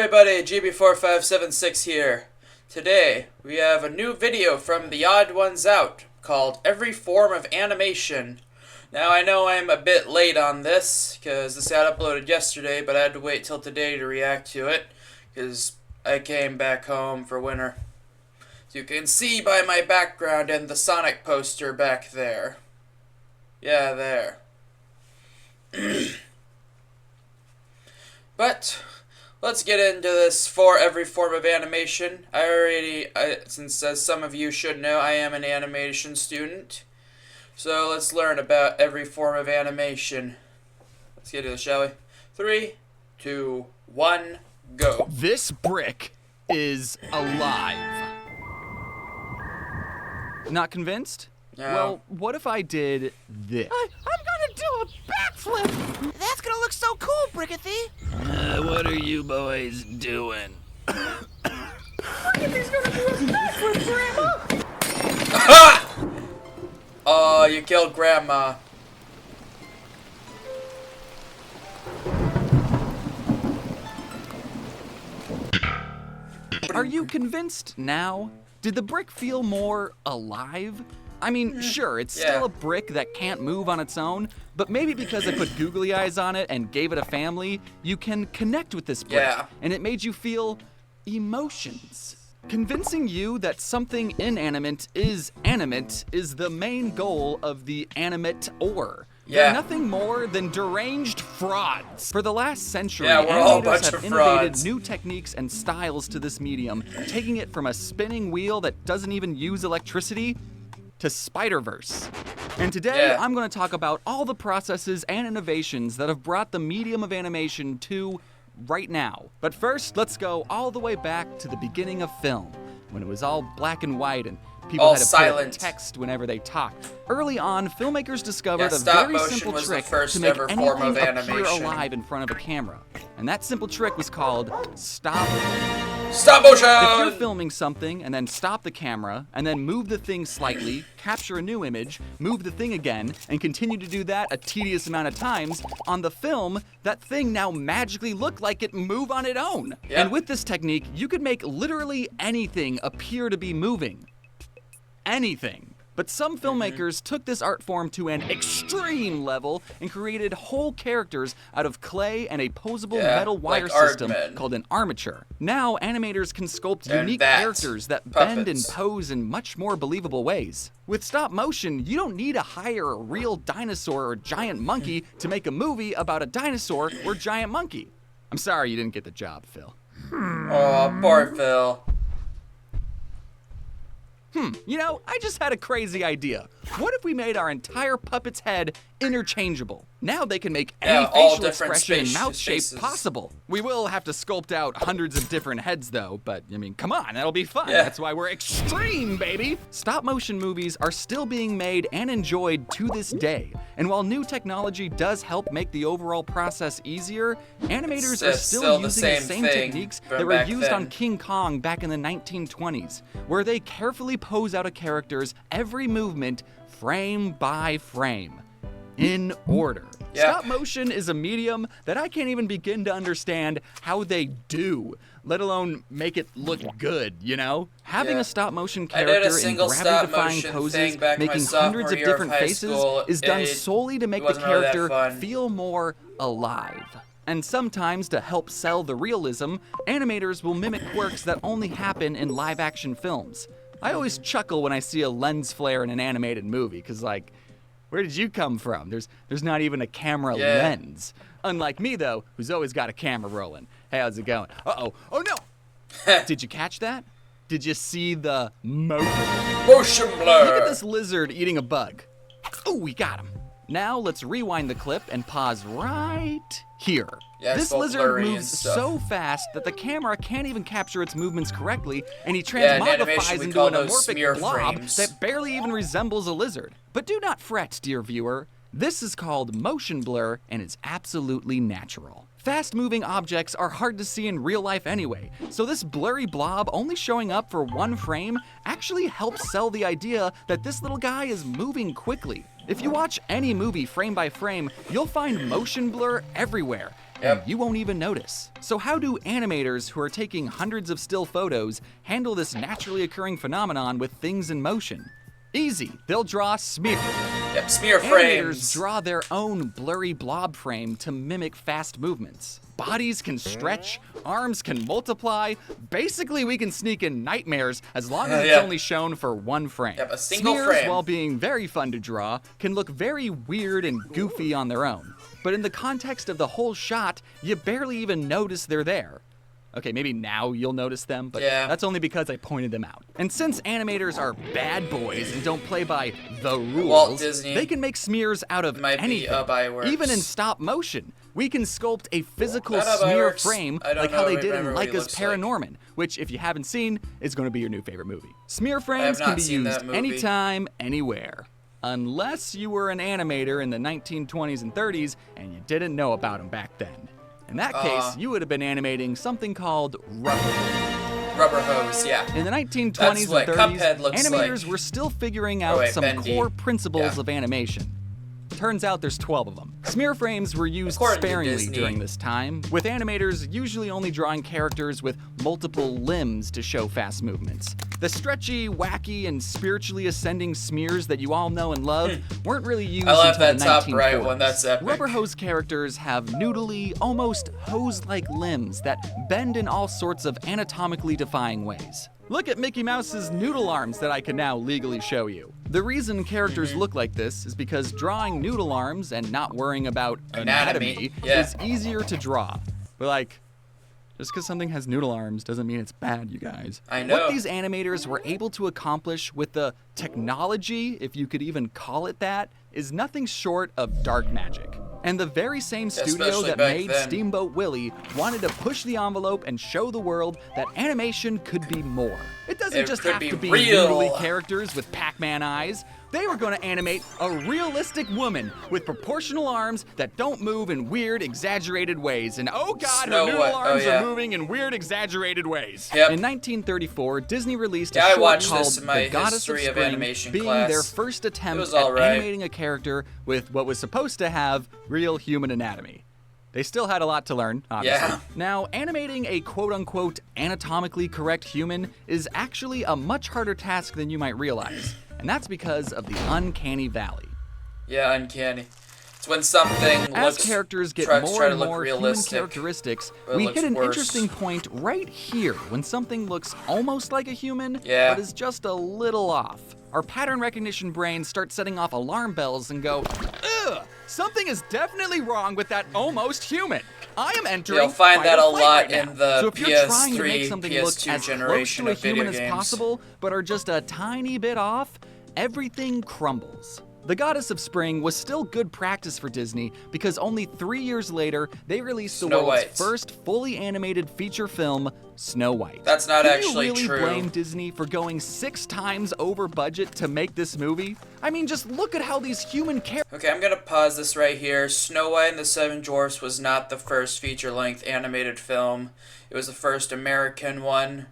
everybody, GB4576 here. Today, we have a new video from The Odd Ones Out called Every Form of Animation. Now, I know I'm a bit late on this, because this got uploaded yesterday, but I had to wait till today to react to it, because I came back home for winter. As you can see by my background and the Sonic poster back there. Yeah, there. But let's get into this for every form of animation. Since as some of you should know, I am an animation student. So let's learn about every form of animation. Let's get into this, shall we? 3, 2, 1, go. This brick is alive. Not convinced? No. Well, what if I did this? I'm gonna do a backflip! That's gonna look so cool, Brickathy! What are you boys doing? Brickathy's gonna do a backflip, Grandma! Oh, you killed Grandma. Are you convinced now? Did the brick feel more alive? I mean, sure, it's still a brick that can't move on its own, but maybe because I put googly eyes on it and gave it a family, you can connect with this brick, and it made you feel emotions. Convincing you that something inanimate is animate is the main goal of the animate-or. They're nothing more than deranged frauds. For the last century, animators have innovated new techniques and styles to this medium, taking it from a spinning wheel that doesn't even use electricity to Spider-Verse. And today, I'm going to talk about all the processes and innovations that have brought the medium of animation to right now. But first, let's go all the way back to the beginning of film, when it was all black and white and people all had to silent. put text whenever they talked. Early on, filmmakers discovered a stop very motion simple was the trick first to make ever form of anything appear animation. alive in front of a camera. And that simple trick was called stop motion! If you're filming something and then stop the camera and then move the thing slightly, capture a new image, move the thing again, and continue to do that a tedious amount of times, on the film, that thing now magically looked like it move on its own. And with this technique, you could make literally anything appear to be moving. Anything. But some filmmakers took this art form to an extreme level and created whole characters out of clay and a posable metal wire system called an armature. Now, animators can sculpt unique characters that bend and pose in much more believable ways. With stop motion, you don't need to hire a real dinosaur or giant monkey to make a movie about a dinosaur or giant monkey. I'm sorry you didn't get the job, Phil. Oh, poor Phil. You know, I just had a crazy idea. What if we made our entire puppet's head interchangeable? Now they can make any facial expression and mouth shape possible. We will have to sculpt out hundreds of different heads though, but I mean, come on, that'll be fun. That's why we're extreme, baby! Stop motion movies are still being made and enjoyed to this day. And while new technology does help make the overall process easier, animators are still using the same techniques that were used on King Kong back in the 1920s, where they carefully pose out a character's every movement frame by frame, in order. Stop motion is a medium that I can't even begin to understand how they do, let alone make it look good, you know? Having a stop motion character in gravity-defying poses, making hundreds of different faces, is done solely to make the character feel more alive. And sometimes, to help sell the realism, animators will mimic quirks that only happen in live-action films. I always chuckle when I see a lens flare in an animated movie, because, like, where did you come from? There's not even a camera lens. Unlike me, though, who's always got a camera rolling. Hey, how's it going? Uh-oh. Oh, no! Did you catch that? Did you see the motion blur? Look at this lizard eating a bug. Oh, we got him. Now let's rewind the clip and pause right here. This lizard moves so fast that the camera can't even capture its movements correctly, and he transmogrifies into an amorphic blob that barely even resembles a lizard. But do not fret, dear viewer. This is called motion blur, and it's absolutely natural. Fast-moving objects are hard to see in real life anyway, so this blurry blob only showing up for one frame actually helps sell the idea that this little guy is moving quickly. If you watch any movie frame by frame, you'll find motion blur everywhere. and you won't even notice. So how do animators who are taking hundreds of still photos handle this naturally occurring phenomenon with things in motion? Easy, they'll draw smear. Yep, smear frames. Animators draw their own blurry blob frame to mimic fast movements. Bodies can stretch, arms can multiply. Basically, we can sneak in nightmares as long as it's only shown for one frame. Yep, a single Smears, frame. while being very fun to draw, can look very weird and goofy on their own. But in the context of the whole shot, you barely even notice they're there. Okay, maybe now you'll notice them, but that's only because I pointed them out. And since animators are bad boys and don't play by the rules, Walt Disney they can make smears out of anything, even in stop motion. We can sculpt a physical smear frame like how they did in Laika's Paranorman, which, if you haven't seen, is going to be your new favorite movie. Smear frames can be used anytime, anywhere. Unless you were an animator in the 1920s and 30s and you didn't know about them back then. In that case, you would have been animating something called rubber hose, yeah. In the 1920s and 30s, animators were still figuring out some core principles of animation. Turns out there's 12 of them. Smear frames were used sparingly during this time, with animators usually only drawing characters with multiple limbs to show fast movements. The stretchy, wacky, and spiritually ascending smears that you all know and love weren't really used until the 1940s. top right one, that's epic. Rubber hose characters have noodly, almost hose-like limbs that bend in all sorts of anatomically defying ways. Look at Mickey Mouse's noodle arms that I can now legally show you. The reason characters look like this is because drawing noodle arms and not worrying about anatomy is easier to draw. But like, just because something has noodle arms doesn't mean it's bad, you guys. I know. What these animators were able to accomplish with the technology, if you could even call it that, is nothing short of dark magic. And the very same studio that made Steamboat Willie wanted to push the envelope and show the world that animation could be more. It doesn't just have to be noodly characters with Pac-Man eyes. They were going to animate a realistic woman with proportional arms that don't move in weird, exaggerated ways. And oh god, her noodle arms are moving in weird, exaggerated ways. In 1934, Disney released a short called The Goddess of Spring, being their first attempt at animating a character with what was supposed to have real human anatomy. They still had a lot to learn, obviously. Now, animating a quote-unquote anatomically correct human is actually a much harder task than you might realize. And that's because of the uncanny valley. Yeah, uncanny. It's when something As characters get more and more human characteristics, we hit an interesting point right here when something looks almost like a human, but is just a little off. Our pattern recognition brains start setting off alarm bells and go, ugh, something is definitely wrong with that almost human. I am entering You'll find that a lot right in the so if you're trying to PS3, make something look PS2 as generation close to a of human video as games. possible, but are just a tiny bit off, everything crumbles. The Goddess of Spring was still good practice for Disney because only 3 years later, they released the world's first fully animated feature film, Snow White. That's not actually true. Can you really true. blame Disney for going 6 times over budget to make this movie? I mean, just look at how these human characters... Okay, I'm gonna pause this right here. Snow White and the Seven Dwarfs was not the first feature-length animated film. It was the first American one,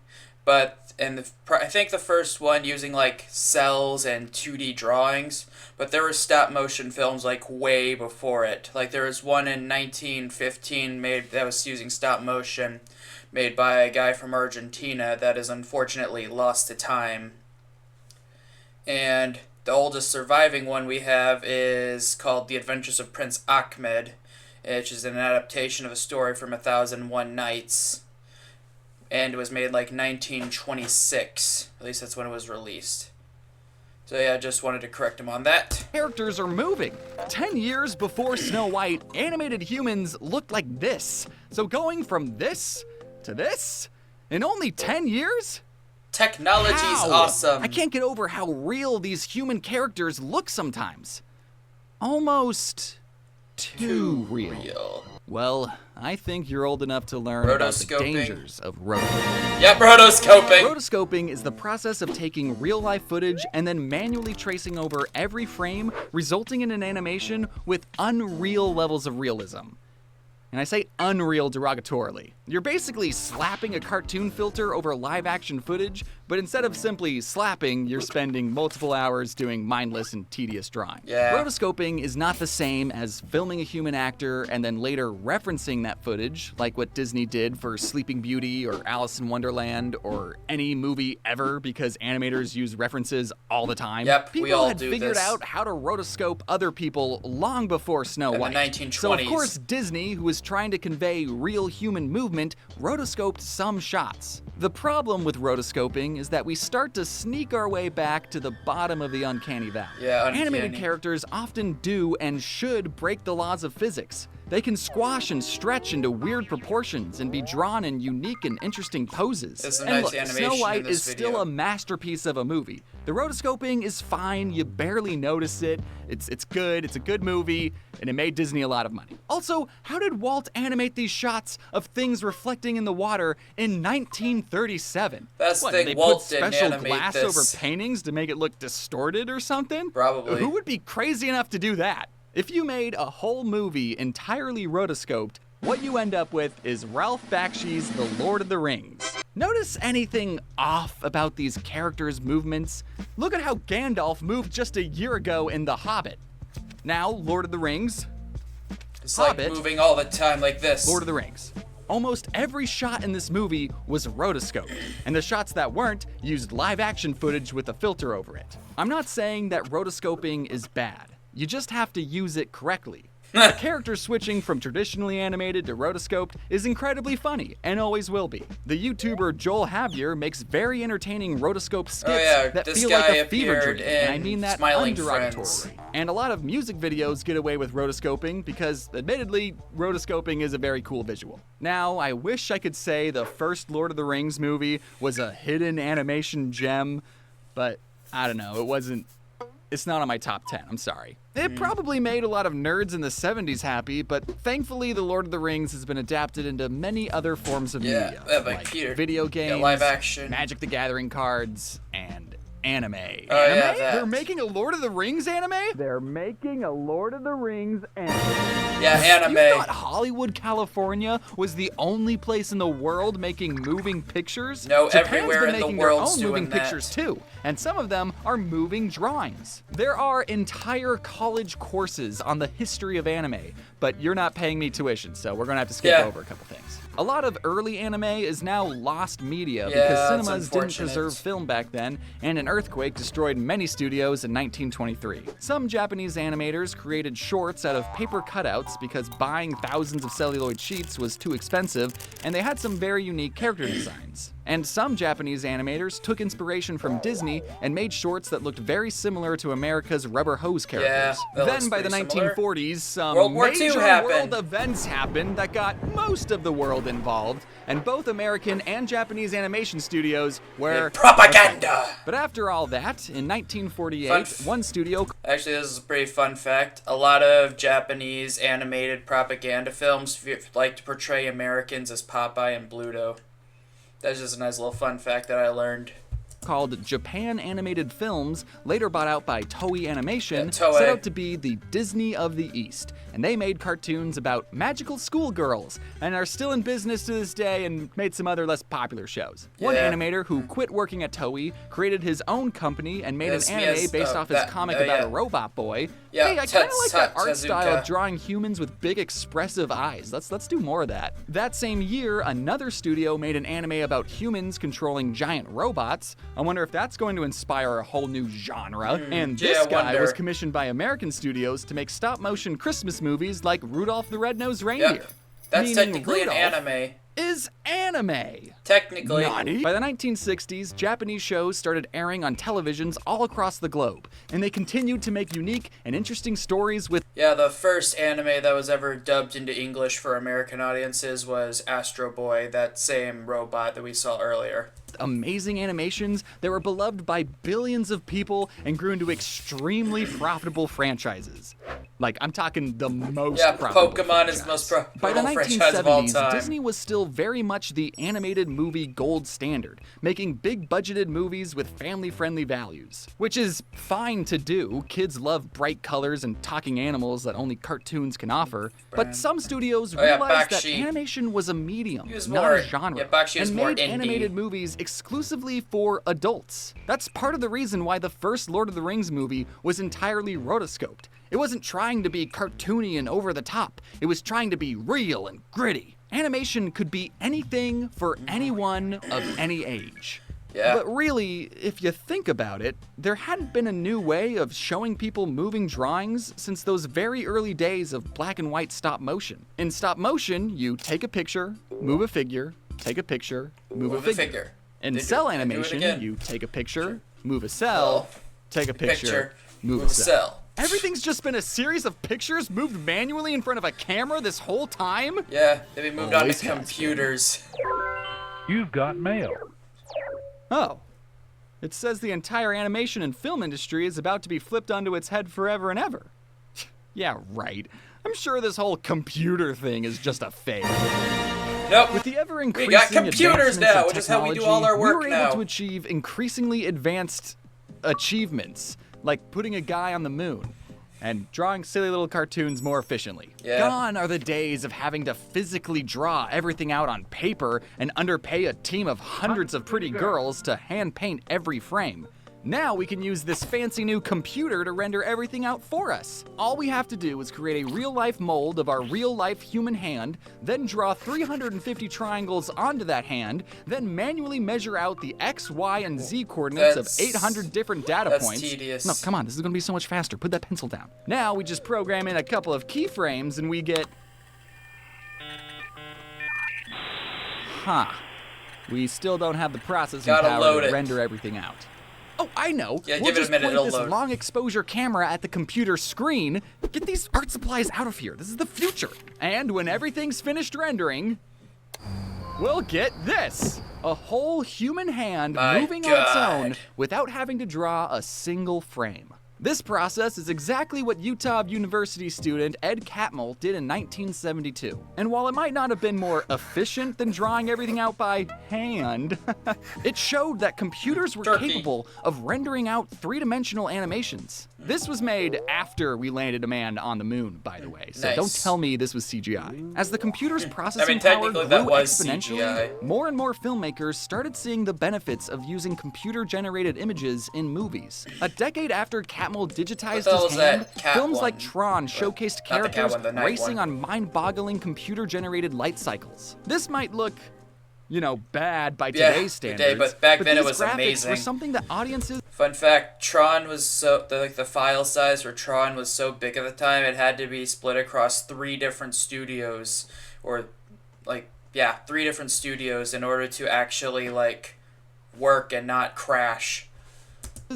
but I think the first one using like cells and 2D drawings, but there were stop-motion films like way before it. Like there was one in 1915 made that was using stop-motion, made by a guy from Argentina that is unfortunately lost to time. And the oldest surviving one we have is called The Adventures of Prince Ahmed, which is an adaptation of a story from 1001 Nights. And it was made like 1926. At least that's when it was released. So yeah, I just wanted to correct him on that. Characters are moving. 10 years before Snow White, animated humans looked like this. So going from this to this in only 10 years? Technology's awesome. I can't get over how real these human characters look sometimes. Almost too real. Well, I think you're old enough to learn about the dangers of rotoscoping. Yep, rotoscoping! Rotoscoping is the process of taking real-life footage and then manually tracing over every frame, resulting in an animation with unreal levels of realism. And I say unreal derogatorily. You're basically slapping a cartoon filter over live-action footage, But instead of simply slapping, you're spending multiple hours doing mindless and tedious drawing. Yeah. Rotoscoping is not the same as filming a human actor and then later referencing that footage, like what Disney did for Sleeping Beauty or Alice in Wonderland or any movie ever, because animators use references all the time. Yep, we all had do figured this. out how to rotoscope other people long before Snow In the White. 1920s. So of course Disney, who was trying to convey real human movement, rotoscoped some shots. The problem with rotoscoping is that we start to sneak our way back to the bottom of the uncanny valley. Yeah, uncanny. Animated characters often do and should break the laws of physics. They can squash and stretch into weird proportions and be drawn in unique and interesting poses. There's some And nice look, animation Snow in White this is video. still a masterpiece of a movie. The rotoscoping is fine, you barely notice it. It's good, it's a good movie, and it made Disney a lot of money. Also, how did Walt animate these shots of things reflecting in the water in 1937? That's the What, thing, they Walt put didn't special animate glass this. over paintings to make it look distorted or something? Probably. Who would be crazy enough to do that? If you made a whole movie entirely rotoscoped, what you end up with is Ralph Bakshi's The Lord of the Rings. Notice anything off about these characters' movements? Look at how Gandalf moved just a year ago in The Hobbit. Now, Lord of the Rings, It's Hobbit. like moving all the time like this. Lord of the Rings. Almost every shot in this movie was rotoscoped, and the shots that weren't used live-action footage with a filter over it. I'm not saying that rotoscoping is bad. You just have to use it correctly. The character switching from traditionally animated to rotoscoped is incredibly funny, and always will be. The YouTuber Joel Javier makes very entertaining rotoscope skits that this feel guy like a fever appeared dream, and I in mean that Smiling underogatorily. Friends. And a lot of music videos get away with rotoscoping because, admittedly, rotoscoping is a very cool visual. Now, I wish I could say the first Lord of the Rings movie was a hidden animation gem, but I don't know, it's not on my top 10, I'm sorry. It probably made a lot of nerds in the 70s happy, but thankfully The Lord of the Rings has been adapted into many other forms of media, like Peter. video games, live action. Magic the Gathering cards, and anime. Oh, Anime? yeah, that. They're making a Lord of the Rings anime? They're making a Lord of the Rings anime. Yeah, anime. You thought Hollywood, California was the only place in the world making moving pictures? No, Japan's everywhere been in the making world's their own moving doing that. pictures too, and some of them are moving drawings. There are entire college courses on the history of anime, but you're not paying me tuition, so we're gonna have to skip Yeah. over a couple things. A lot of early anime is now lost media Yeah, because that's cinemas didn't unfortunate. preserve film back then, and an earthquake destroyed many studios in 1923. Some Japanese animators created shorts out of paper cutouts because buying thousands of celluloid sheets was too expensive, and they had some very unique character designs. And some Japanese animators took inspiration from Disney and made shorts that looked very similar to America's rubber hose characters. that looks Then by the pretty similar. 1940s, some World War II major happened. world events happened that got most of the world involved, and both American and Japanese animation studios were Propaganda! But after all that, in 1948, Fun one studio Actually, this is a pretty fun fact. A lot of Japanese animated propaganda films like to portray Americans as Popeye and Bluto. That's just a nice little fun fact that I learned. called Japan Animated Films, later bought out by Toei Animation, Yeah, Toei. set out to be the Disney of the East. And they made cartoons about magical schoolgirls, and are still in business to this day and made some other less popular shows. One Yeah. animator who quit working at Toei created his own company and made Yes, an anime yes, based off his that- comic oh, about yeah. a robot boy. Yeah, Hey, I kind of like that art Tezuka. style of drawing humans with big expressive eyes. Let's do more of that. That same year, another studio made an anime about humans controlling giant robots. I wonder if that's going to inspire a whole new genre. And yeah, this I guy wonder. was commissioned by American studios to make stop-motion Christmas movies like Rudolph the Red-Nosed Reindeer. Yep. That's Meaning technically Rudolph an anime. is anime. Technically. Nani? By the 1960s, Japanese shows started airing on televisions all across the globe, and they continued to make unique and interesting stories with Yeah, the first anime that was ever dubbed into English for American audiences was Astro Boy, that same robot that we saw earlier. amazing animations that were beloved by billions of people and grew into extremely profitable franchises. Like, I'm talking the most Yeah, profitable Pokemon franchise. is the most By the profitable franchise of all 1970s, time. Disney was still very much the animated movie gold standard, making big-budgeted movies with family-friendly values. Which is fine to do. Kids love bright colors and talking animals that only cartoons can offer. But some studios realized that animation was a medium, not a genre, and made animated movies exclusively for adults. That's part of the reason why the first Lord of the Rings movie was entirely rotoscoped. It wasn't trying to be cartoony and over the top. It was trying to be real and gritty. Animation could be anything for anyone of any age. Yeah. But really, if you think about it, there hadn't been a new way of showing people moving drawings since those very early days of black and white stop motion. In stop motion, you take a picture, move a figure, take a picture, move a figure. In cell animation, you take a picture, move a cell, take a picture, move a cell. Everything's just been a series of pictures moved manually in front of a camera this whole time? Yeah, they've been moved on to computers. You've got mail. Oh. It says the entire animation and film industry is about to be flipped onto its head forever and ever. Yeah, right. I'm sure this whole computer thing is just a fake. Nope. With the ever-increasing we got computers now, which is how we do all our work now. We were able to achieve increasingly advanced achievements, like putting a guy on the moon and drawing silly little cartoons more efficiently. Yeah. Gone are the days of having to physically draw everything out on paper and underpay a team of hundreds of pretty girls to hand paint every frame. Now we can use this fancy new computer to render everything out for us. All we have to do is create a real-life mold of our real-life human hand, then draw 350 triangles onto that hand, then manually measure out the X, Y, and Z coordinates of 800 different data points. Tedious. No, come on, this is gonna be so much faster. Put that pencil down. Now we just program in a couple of keyframes and we get... Huh. We still don't have the processing power to render everything out. Oh, I know. Yeah, we'll give it a minute, it'll just point load. this long exposure camera at the computer screen. Get these art supplies out of here. This is the future. And when everything's finished rendering, we'll get this. A whole human hand moving on its own without having to draw a single frame. This process is exactly what Utah University student Ed Catmull did in 1972. And while it might not have been more efficient than drawing everything out by hand, it showed that computers were capable of rendering out three-dimensional animations. This was made after we landed a man on the moon, by the way, so don't tell me this was CGI. As the computer's processing power grew exponentially, more and more filmmakers started seeing the benefits of using computer-generated images in movies. A decade after Catmull digitized his hand, films like Tron showcased characters racing on mind-boggling computer-generated light cycles. This might look, you know, bad by today's standards, but back then it these was graphics amazing. were something that audiences... Fun fact, Tron was so, the file size for Tron was so big at the time, it had to be split across 3 different studios, or, like, yeah, 3 different studios in order to actually, like, work and not crash.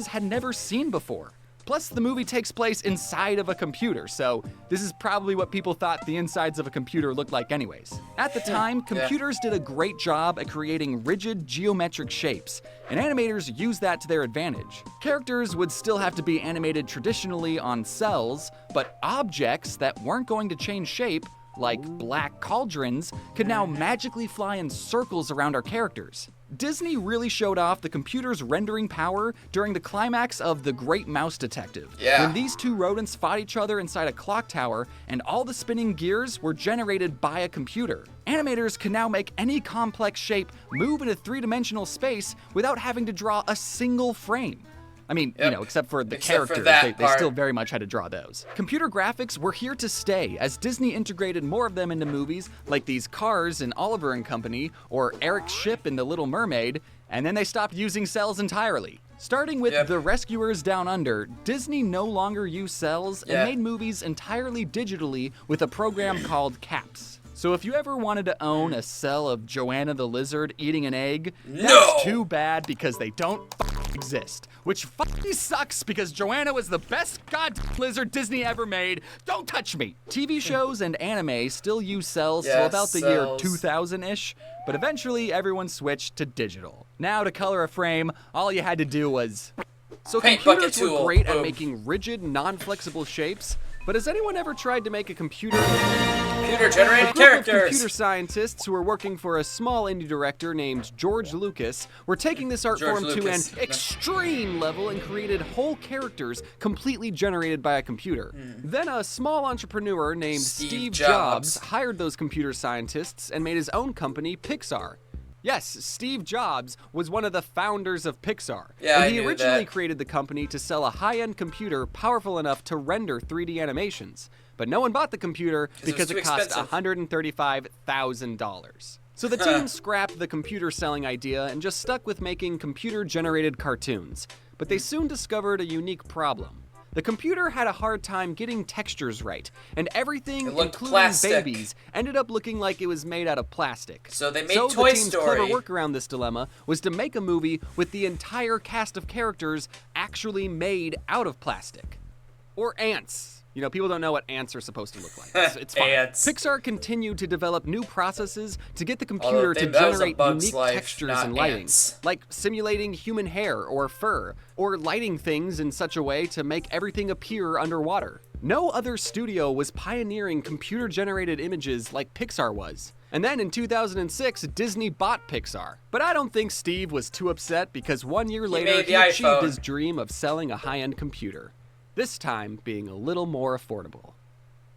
...had never seen before. Plus, the movie takes place inside of a computer, so this is probably what people thought the insides of a computer looked like anyways. At the time, computers did a great job at creating rigid geometric shapes, and animators used that to their advantage. Characters would still have to be animated traditionally on cells, but objects that weren't going to change shape, like black cauldrons, could now magically fly in circles around our characters. Disney really showed off the computer's rendering power during the climax of The Great Mouse Detective, when these 2 rodents fought each other inside a clock tower and all the spinning gears were generated by a computer. Animators can now make any complex shape move in a 3-dimensional space without having to draw a single frame. I mean, you know, except for the characters, they still very much had to draw those. Computer graphics were here to stay as Disney integrated more of them into movies like these cars in Oliver and Company or Eric's ship in The Little Mermaid, and then they stopped using cells entirely. Starting with The Rescuers Down Under, Disney no longer used cells and made movies entirely digitally with a program called CAPS. So if you ever wanted to own a cell of Joanna the Lizard eating an egg, that's too bad because they don't exist. Which fucking sucks because Joanna was the best goddamn lizard Disney ever made. Don't touch me! TV shows and anime still use cells till about the year 2000-ish, but eventually everyone switched to digital. Now to color a frame, all you had to do was... So computers were great at making rigid, non-flexible shapes, But has anyone ever tried to make a computer-generated characters? Computer scientists who are working for a small indie director named George Lucas were taking this art form to an extreme level and created whole characters completely generated by a computer. Then a small entrepreneur named Steve Jobs hired those computer scientists and made his own company, Pixar. Yes, Steve Jobs was one of the founders of Pixar. Yeah, and he originally created the company to sell a high-end computer powerful enough to render 3D animations. But no one bought the computer because it cost $135,000. So the team scrapped the computer selling idea and just stuck with making computer-generated cartoons. But they soon discovered a unique problem. The computer had a hard time getting textures right, and everything, including babies, ended up looking like it was made out of plastic. So they made Toy Story. So the team's clever work around this dilemma was to make a movie with the entire cast of characters actually made out of plastic. Or ants. You know, people don't know what ants are supposed to look like. It's fine. Ants. Pixar continued to develop new processes to get the computer to generate unique textures and lighting, like simulating human hair or fur, or lighting things in such a way to make everything appear underwater. No other studio was pioneering computer-generated images like Pixar was. And then in 2006, Disney bought Pixar. But I don't think Steve was too upset because 1 year later, he achieved his dream of selling a high-end computer. This time being a little more affordable.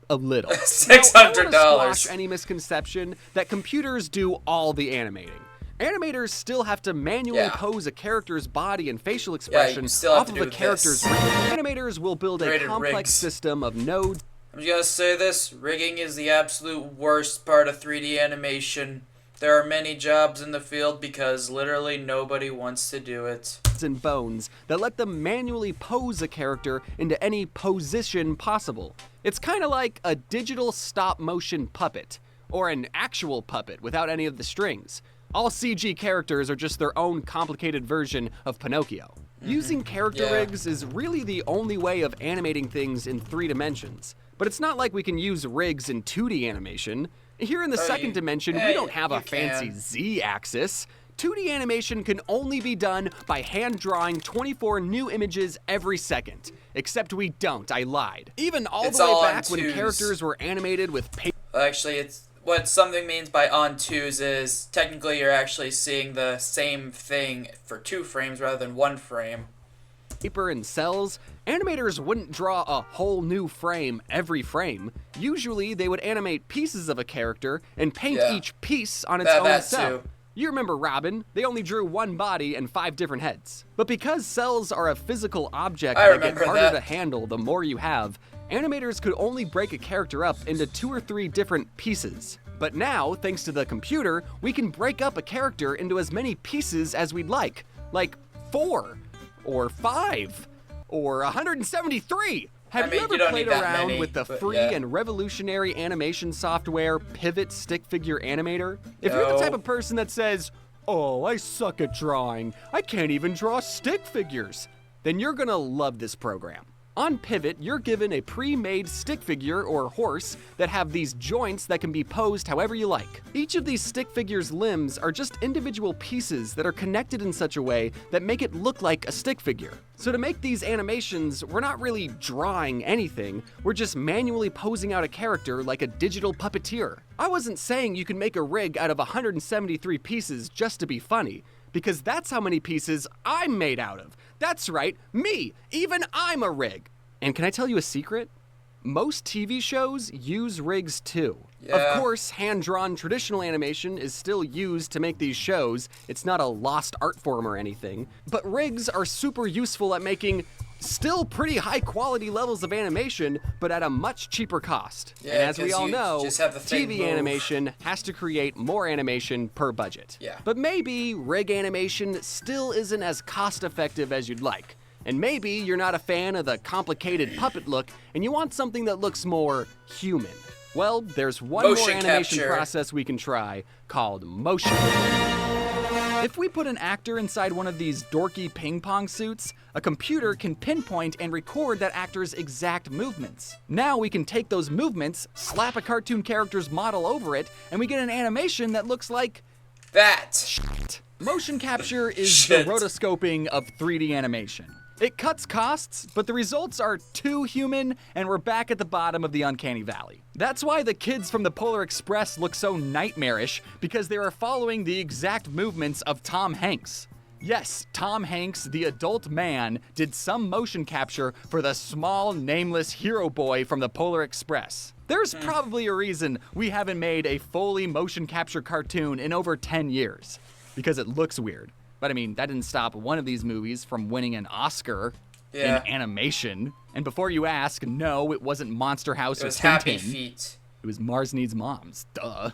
A little. $600. Now, I want to squash any misconception that computers do all the animating. Animators still have to manually pose a character's body and facial expression off of a character's rig. Animators will build a complex system of nodes. I'm just gonna say this, rigging is the absolute worst part of 3D animation. There are many jobs in the field because literally nobody wants to do it. And bones that let them manually pose a character into any position possible. It's kind of like a digital stop-motion puppet, or an actual puppet without any of the strings. All CG characters are just their own complicated version of Pinocchio. Using character rigs is really the only way of animating things in 3 dimensions. But it's not like we can use rigs in 2D animation. Here in the second dimension, we don't have a fancy Z-axis. 2D animation can only be done by hand-drawing 24 new images every second. Except we don't, I lied. Even all the way back when characters were animated with paper. Actually, it's what something means by on twos is technically you're actually seeing the same thing for 2 frames rather than 1 frame. Paper and cells, animators wouldn't draw a whole new frame every frame. Usually, they would animate pieces of a character and paint each piece on its own cell. You remember Robin, they only drew 1 body and 5 different heads. But because cells are a physical object that get harder to handle the more you have, animators could only break a character up into 2 or 3 different pieces. But now, thanks to the computer, we can break up a character into as many pieces as we'd like 4. Or 5, or 173. Have you ever played around with the free and revolutionary animation software Pivot Stick Figure Animator? If you're the type of person that says, "Oh, I suck at drawing, I can't even draw stick figures," then you're gonna love this program. On Pivot, you're given a pre-made stick figure or horse that have these joints that can be posed however you like. Each of these stick figures' limbs are just individual pieces that are connected in such a way that make it look like a stick figure. So to make these animations, we're not really drawing anything, we're just manually posing out a character like a digital puppeteer. I wasn't saying you can make a rig out of 173 pieces just to be funny, because that's how many pieces I'm made out of. That's right, me! Even I'm a rig! And can I tell you a secret? Most TV shows use rigs too. Of course, hand-drawn traditional animation is still used to make these shows. It's not a lost art form or anything. But rigs are super useful at making still pretty high-quality levels of animation, but at a much cheaper cost. And as we all know, TV animation has to create more animation per budget. But maybe rig animation still isn't as cost-effective as you'd like. And maybe you're not a fan of the complicated puppet look and you want something that looks more human. Well, there's one more animation process we can try called motion. If we put an actor inside one of these dorky ping pong suits, a computer can pinpoint and record that actor's exact movements. Now we can take those movements, slap a cartoon character's model over it, and we get an animation that looks like that. Shit. Motion capture is the rotoscoping of 3D animation. It cuts costs, but the results are too human, and we're back at the bottom of the uncanny valley. That's why the kids from the Polar Express look so nightmarish, because they are following the exact movements of Tom Hanks. Yes, Tom Hanks, the adult man, did some motion capture for the small, nameless hero boy from the Polar Express. There's probably a reason we haven't made a fully motion capture cartoon in over 10 years, because it looks weird. But I mean, that didn't stop one of these movies from winning an Oscar in animation. And before you ask, no, it wasn't Monster House or Tintin. Happy Feet. It was Mars Needs Moms, duh.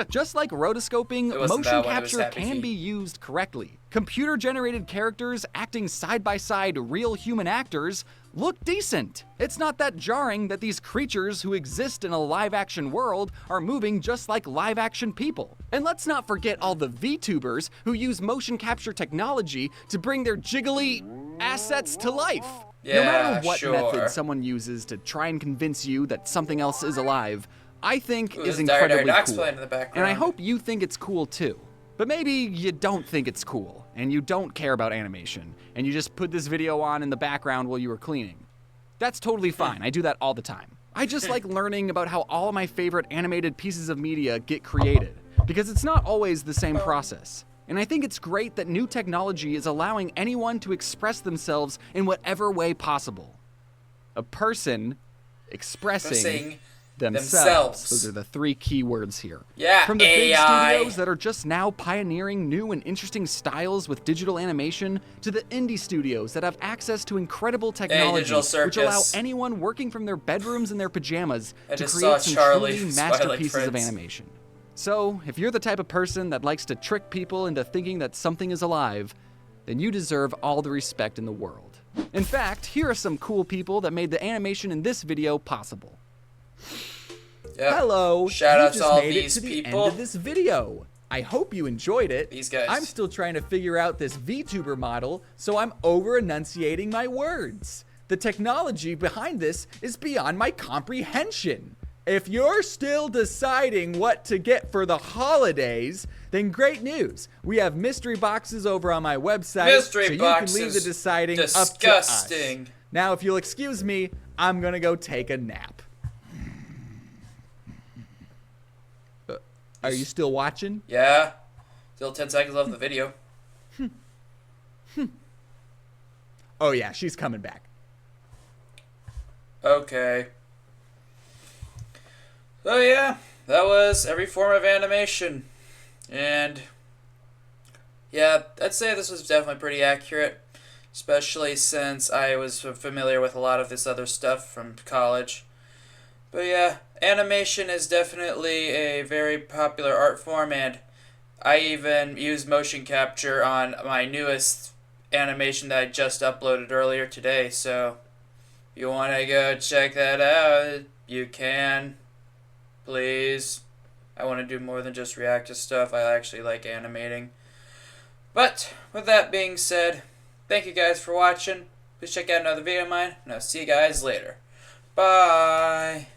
Just like rotoscoping, motion capture can be used correctly. Computer-generated characters acting side by side real human actors look decent. It's not that jarring that these creatures who exist in a live-action world are moving just like live-action people. And let's not forget all the VTubers who use motion capture technology to bring their jiggly assets to life. No matter what method someone uses to try and convince you that something else is alive, I think is incredibly cool. And I hope you think it's cool too. But maybe you don't think it's cool, and you don't care about animation, and you just put this video on in the background while you were cleaning. That's totally fine. I do that all the time. I just like learning about how all of my favorite animated pieces of media get created, because it's not always the same process. And I think it's great that new technology is allowing anyone to express themselves in whatever way possible. A person expressing themselves. Those are the three key words here. Yeah, From the AI. big studios that are just now pioneering new and interesting styles with digital animation, to the indie studios that have access to incredible technology, which allow anyone working from their bedrooms in their pajamas to create some truly masterpieces of animation. So, if you're the type of person that likes to trick people into thinking that something is alive, then you deserve all the respect in the world. In fact, here are some cool people that made the animation in this video possible. Yep. Hello, shout out to all made these it to the people. end of this video. I hope you enjoyed it. These guys. I'm still trying to figure out this VTuber model, so I'm over-enunciating my words. The technology behind this is beyond my comprehension. If you're still deciding what to get for the holidays, then great news. We have mystery boxes over on my website, Mystery so you boxes. can leave the deciding up to us. Disgusting. Now, if you'll excuse me, I'm gonna go take a nap. Are you still watching? Yeah. Still 10 seconds left of the video. Oh yeah, she's coming back. Okay. So yeah, that was every form of animation. And yeah, I'd say this was definitely pretty accurate, especially since I was familiar with a lot of this other stuff from college. But yeah, animation is definitely a very popular art form, and I even used motion capture on my newest animation that I just uploaded earlier today, so if you want to go check that out, you can. Please. I want to do more than just react to stuff. I actually like animating. But, with that being said, thank you guys for watching. Please check out another video of mine, and I'll see you guys later. Bye!